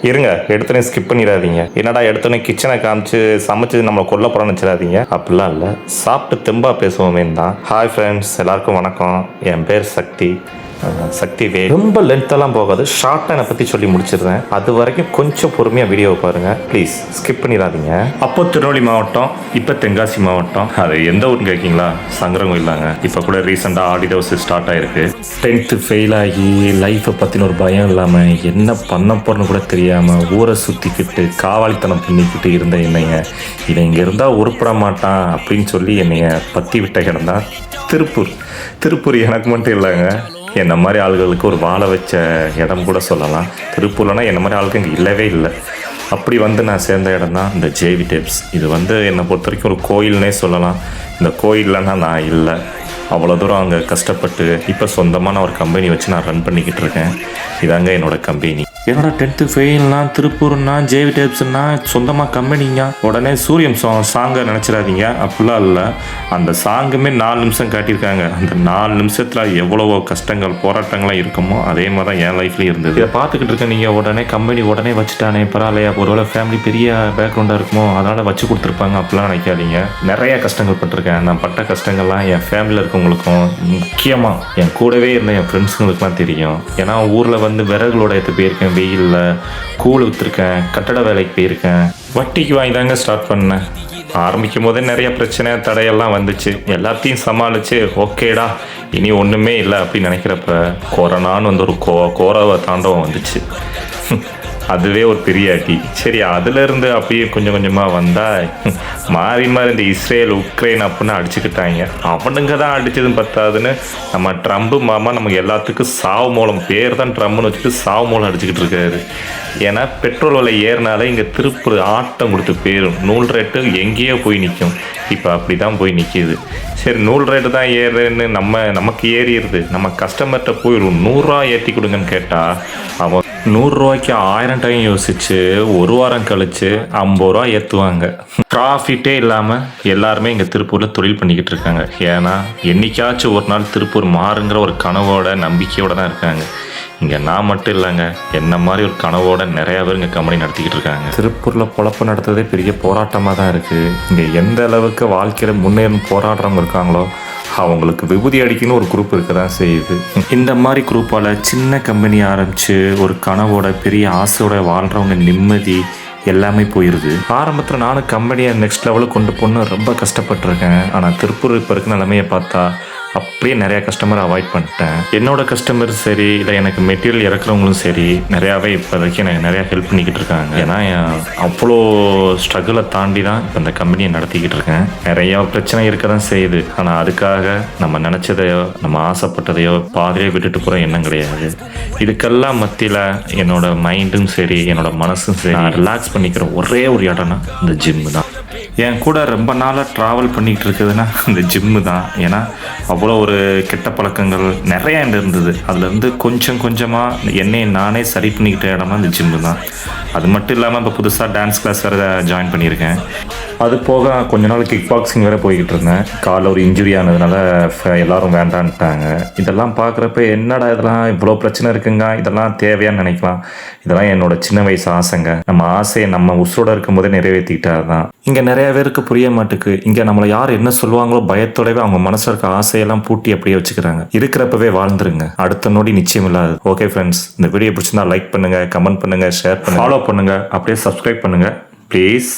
இருங்க, எடுத்தோடனே ஸ்கிப் பண்ணிடாதீங்க. என்னடா எடுத்தோடனே கிச்சனை காமிச்சு சமைச்சு நம்மளை கொல்ல போகிறோன்னு வச்சிடாதீங்க. அப்படிலாம் இல்லை, சாப்பிட்டு தெம்பா பேசுவோமே தான். ஹாய் ஃப்ரெண்ட்ஸ், எல்லாருக்கும் வணக்கம். என் பேர் சக்தி. ரொம்ப லென்த்தெல்லாம் போகாது, ஷார்ட்டாக என்னை பற்றி சொல்லி முடிச்சிடுறேன். அது வரைக்கும் கொஞ்சம் பொறுமையாக வீடியோவை பாருங்கள் ப்ளீஸ், ஸ்கிப் பண்ணிடாதீங்க. அப்போ திருநெல்வேலி மாவட்டம், இப்போ தென்காசி மாவட்டம். அது எந்த ஊருன்னு கேட்கிங்களா? சங்கரங்கோயில் தாங்க. இப்போ கூட ரீசெண்டாக ஆடி தவசு ஸ்டார்ட் ஆகிருக்கு. 10th ஃபெயில் ஆகி லைஃப்பை பற்றின ஒரு பயம் இல்லாமல் என்ன பண்ண போகிறன்னு கூட தெரியாமல் ஊரை சுற்றிக்கிட்டு காவாலித்தனம் பண்ணிக்கிட்டு இருந்த என்னைய இவன் இங்கே இருந்தால் உருப்பட மாட்டான் அப்படின்னு சொல்லி என்னைய பற்றி விட்ட இடம் தான் திருப்பூர். எனக்கு மட்டும் இல்லைங்க, என்ன மாதிரி ஆளுகளுக்கு ஒரு வாழ வச்ச இடம் கூட சொல்லலாம். திருப்பூர்லனா என்ன மாதிரி ஆளுக்கு இங்கே இல்லவே இல்லை. அப்படி நான் சேர்ந்த இடம் தான் இந்த ஜேவி டேப்ஸ். இது என்னை பொறுத்த வரைக்கும் ஒரு கோயில்னே சொல்லலாம். இந்த கோயில்லனா நான் இல்லை, அவ்வளோ தூரம் அங்கே கஷ்டப்பட்டு இப்போ சொந்தமான ஒரு கம்பெனி வச்சு நான் ரன் பண்ணிக்கிட்டு இருக்கேன். இதாங்க என்னோட கம்பெனி. என்னோட 10th ஃபெயில்னா திருப்பூர்னா ஜேவி டேப்ஸ்னா சொந்தமாக கம்பெனிங்க. உடனே சூரியன் சாங்கை நினச்சிடாதீங்க, அப்படிலாம் இல்லை. அந்த சாங்குமே 4 நிமிஷம் காட்டியிருக்காங்க. அந்த 4 நிமிஷத்தில் எவ்வளவோ கஷ்டங்கள் போராட்டங்கள்லாம் இருக்குமோ அதே மாதிரி தான் என் லைஃப்லேயும் இருந்தது. இதை பார்த்துக்கிட்டு இருக்கேன். நீங்கள் உடனே கம்பெனி உடனே வச்சுட்டானே பரவாயில்லையா, ஒருவேளை ஃபேமிலி பெரிய பேக்ரவுண்டாக இருக்குமோ அதனால் வச்சு கொடுத்துருப்பாங்க, அப்படிலாம் நினைக்காதீங்க. நிறையா கஷ்டங்கள் பட்டிருக்கேன். நான் பட்ட கஷ்டங்கள்லாம் என் ஃபேமிலியில் இருக்கவங்களுக்கும் முக்கியமாக என் கூடவே இருந்த என் ஃப்ரெண்ட்ஸுங்களுக்குலாம் தெரியும். ஏன்னா ஊரில் விறகுகளோட எடுத்து போயிருக்கேன், வெயிலில் கூழ் விற்றுருக்கேன், கட்டட வேலைக்கு போயிருக்கேன், வட்டிக்கு வாங்கி தாங்க ஸ்டார்ட் பண்ணேன். ஆரம்பிக்கும் போதே நிறைய பிரச்சனை தடையெல்லாம் வந்துச்சு. எல்லாத்தையும் சமாளித்து ஓகேடா இனி ஒன்றுமே இல்லை அப்படின்னு நினைக்கிறப்ப கொரோனான்னு ஒரு கோரவ தாண்டவம் வந்துச்சு. அதுவே ஒரு பெரிய அடி. சரி, அதுலேருந்து அப்படியே கொஞ்சம் கொஞ்சமாக வந்தால் மாறி இந்த இஸ்ரேல் உக்ரைன் அப்படின்னு அடிச்சுக்கிட்டாங்க. அவனுங்க தான் அடித்ததும் பத்தாதுன்னு நம்ம ட்ரம்ப் மாமா நமக்கு எல்லாத்துக்கும் சாவு மூலம், பேர் தான் ட்ரம்ப்னு வச்சுட்டு சாவு மூலம் அடிச்சுக்கிட்டு இருக்காரு. ஏன்னா பெட்ரோல் விலை ஏறினாலே இங்கே திருப்பூர் ஆட்டம் கொடுத்து போயிடும். நூல் ரேட்டு எங்கேயோ போய் நிற்கும். இப்போ அப்படி தான் போய் நிற்கிது. சரி, நூல் ரேட்டு தான் ஏறுன்னு நமக்கு ஏறிடுது. நம்ம கஸ்டமர்கிட்ட போய் ஒரு 100 ரூபா ஏற்றி கொடுங்கன்னு கேட்டால் அவன் 100 ரூபாய்க்கு 1000 டைம் யோசிச்சு ஒரு வாரம் கழிச்சு 50 ரூபா ஏற்றுவாங்க. ப்ராஃபிட்டே இல்லாமல் எல்லாருமே இங்கே திருப்பூரில் தொழில் பண்ணிக்கிட்டு இருக்காங்க. ஏன்னா என்னைக்காச்சும் ஒரு நாள் திருப்பூர் மாறுங்கிற ஒரு கனவோட நம்பிக்கையோடு தான் இருக்காங்க. இங்கே நான் மட்டும் இல்லைங்க, என்ன மாதிரி ஒரு கனவோட நிறையா பேர் இங்கே கம்பெனி நடத்திக்கிட்டு இருக்காங்க. திருப்பூரில் பொழப்பு நடத்துறதே பெரிய போராட்டமாக தான் இருக்குது. இங்கே எந்த அளவுக்கு வாழ்க்கையில் முன்னேறும் போராடுறவங்க இருக்காங்களோ அவங்களுக்கு விபூதி அடிக்கணும் ஒரு குரூப் இருக்க தான் செய்யுது. இந்த மாதிரி குரூப்பால் சின்ன கம்பெனி ஆரம்பித்து ஒரு கனவோட பெரிய ஆசையோட வாழ்கிறவங்க நிம்மதி எல்லாமே போயிடுது. ஆரம்பத்தில் நானும் கம்பெனியை நெக்ஸ்ட் லெவலுக்கு கொண்டு போகணுன்னு ரொம்ப கஷ்டப்பட்டிருக்கேன். ஆனால் திருப்பூர் இப்போ இருக்க நிலைமையை பார்த்தா அப்படியே நிறையா கஸ்டமரை அவாய்ட் பண்ணிட்டேன். என்னோடய கஸ்டமர் சரி, இல்லை எனக்கு மெட்டீரியல் இறக்குறவங்களும் சரி நிறையாவே இப்போதைக்கு எனக்கு நிறையா ஹெல்ப் பண்ணிக்கிட்டு இருக்காங்க. ஏன்னா அவ்வளோ ஸ்ட்ரகிளை தாண்டி தான் இப்போ இந்த கம்பெனியை நடத்திக்கிட்டு இருக்கேன். நிறையா பிரச்சனை இருக்க தான் செய்யுது. ஆனால் அதுக்காக நம்ம நினச்சதையோ நம்ம ஆசைப்பட்டதையோ பாதிலே விட்டுட்டு போகிற எண்ணம் கிடையாது. இதுக்கெல்லாம் மத்தியில் என்னோடய மைண்டும் சரி, என்னோடய மனசும் சரி, நான் ரிலாக்ஸ் பண்ணிக்கிற ஒரே ஒரு இடம்னா இந்த ஜிம்மு தான். என் கூட ரொம்ப நாளாக ட்ராவல் பண்ணிக்கிட்டு இருக்குதுன்னா இந்த ஜிம்மு தான். ஏன்னா அவ்வளோ ஒரு கெட்ட பழக்கங்கள் நிறையா இருந்தது. அதுலேருந்து கொஞ்சம் கொஞ்சமாக என்னை நானே சரி பண்ணிக்கிட்ட இடம்னா இந்த ஜிம்மு தான். அது மட்டும் இல்லாமல் இப்போ புதுசாக டான்ஸ் கிளாஸ் வேறு ஜாயின் பண்ணியிருக்கேன். அது போக கொஞ்ச நாள் கிக் பாக்ஸிங் வேறு போய்கிட்டு இருந்தேன். காலில் ஒரு இன்ஜுரி ஆனதுனால எல்லோரும் வேண்டான்ட்டாங்க. இதெல்லாம் பார்க்குறப்ப என்னடா இதெல்லாம் இவ்வளோ பிரச்சனை இருக்குங்க, இதெல்லாம் தேவையான்னு நினைக்கலாம். இதெல்லாம் என்னோட சின்ன வயசு ஆசைங்க. நம்ம ஆசையை நம்ம உசுரோடு இருக்கும்போதே நிறைவேற்றிக்கிட்டா தான். இங்கே நிறைய பேருக்கு புரிய மாட்டுக்கு. இங்கே நம்மளை யார் என்ன சொல்லுவாங்களோ பயத்தோடவே அவங்க மனசில் இருக்க ஆசையெல்லாம் பூட்டி அப்படியே வச்சுக்கிறாங்க. இருக்கிறப்பவே வாழ்ந்துருங்க, அடுத்த நொடி நிச்சயம் இல்லாது. ஓகே ஃப்ரெண்ட்ஸ், இந்த வீடியோ பிடிச்சிருந்தா லைக் பண்ணுங்கள், கமெண்ட் பண்ணுங்கள், ஷேர் பண்ணுங்கள், ஃபாலோ பண்ணுங்கள், அப்படியே சப்ஸ்கிரைப் பண்ணுங்கள் ப்ளீஸ்.